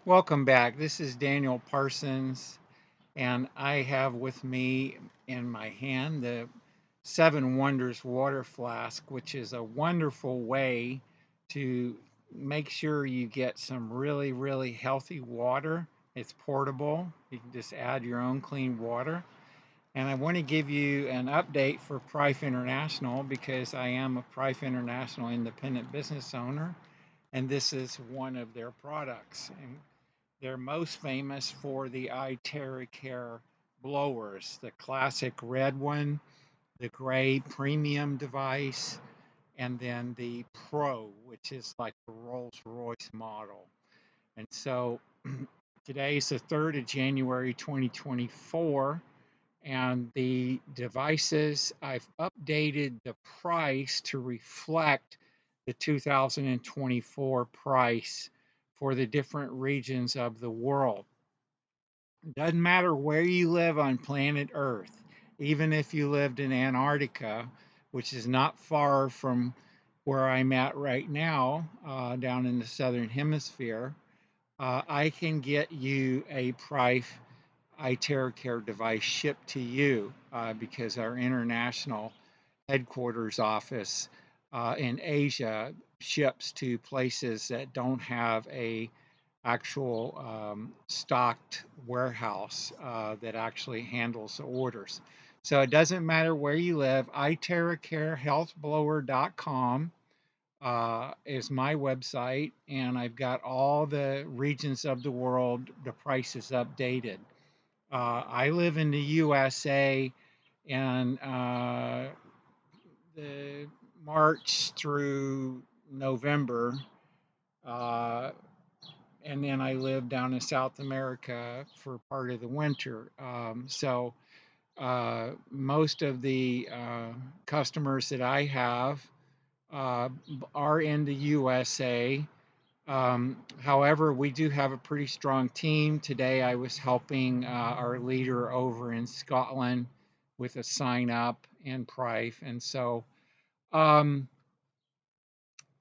Welcome back. This is Daniel Parsons, and I have with me in my hand the Seven Wonders water flask, which is a wonderful way to make sure you get some really, really healthy water. It's portable. You can just add your own clean water. And I want to give you an update for Prife International because I am a Prife International independent business owner, and this is one of their products. And they're most famous for the iTeraCare blowers, the classic red one, the gray premium device, and then the Pro, which is like the Rolls-Royce model. And so today is the 3rd of January 2024, and the devices, I've updated the price to reflect the 2024 price for the different regions of the world. It doesn't matter where you live on planet Earth, even if you lived in Antarctica, which is not far from where I'm at right now, down in the southern hemisphere. I can get you a Prife iTeraCare device shipped to you because our international headquarters office in Asia ships to places that don't have a actual stocked warehouse that actually handles the orders. So it doesn't matter where you live. iTeraCareHealthBlower.com is my website, and I've got all the regions of the world. The price is updated. I live in the USA, and the March through November, uh, and then I live down in South America for part of the winter. Most of the customers that I have uh, are in the USA. However, we do have a pretty strong team. Today, I was helping our leader over in Scotland with a sign up and Prife. And so, um,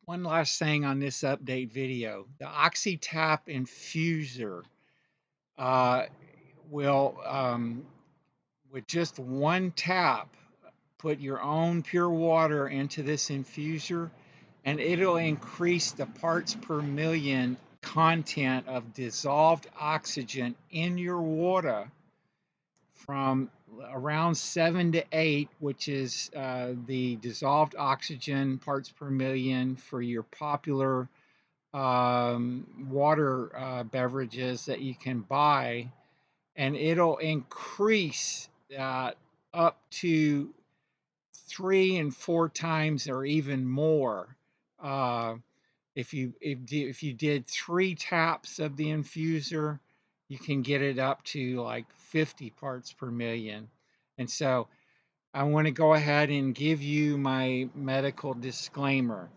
one last thing on this update video, the Oxy Tap Infuser uh, will, with just one tap, put your own pure water into this infuser, and it'll increase the parts per million content of dissolved oxygen in your water from around 7 to 8, which is the dissolved oxygen parts per million for your popular water beverages that you can buy, and it'll increase up to 3 and 4 times or even more. Uh, if you did 3 taps of the infuser, you can get it up to like 50 parts per million. And so I want to go ahead and give you my medical disclaimer.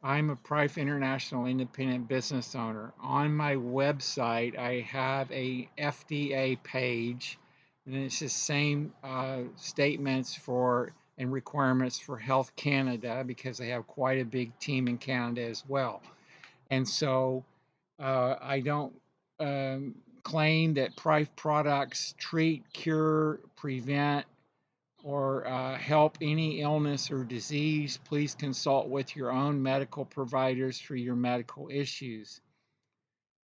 I'm a Prife International independent business owner. On my website, I have a FDA page, and it's the same statements for and requirements for Health Canada because they have quite a big team in Canada as well. And so I don't claim that Prife products treat, cure, prevent, or help any illness or disease. Please consult with your own medical providers for your medical issues.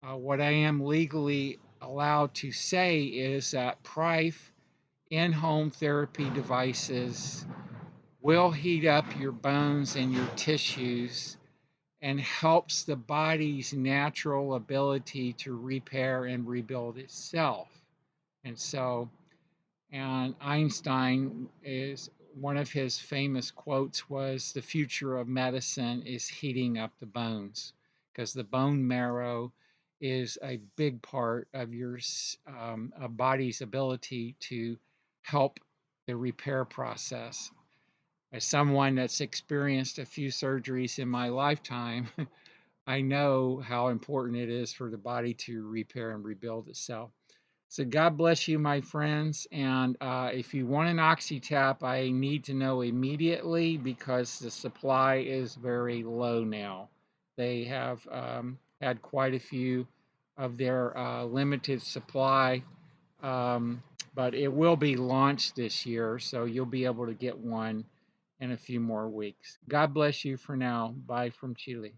What I am legally allowed to say is that Prife in home therapy devices will heat up your bones and your tissues and helps the body's natural ability to repair and rebuild itself. And so, and Einstein, is one of his famous quotes was, the future of medicine is heating up the bones, because the bone marrow is a big part of your body's ability to help the repair process. As someone that's experienced a few surgeries in my lifetime, I know how important it is for the body to repair and rebuild itself. So God bless you, my friends. And if you want an Oxy Tap, I need to know immediately because the supply is very low now. They have had quite a few of their limited supply, um, but it will be launched this year, so you'll be able to get one in a few more weeks. God bless you for now. Bye from Chile.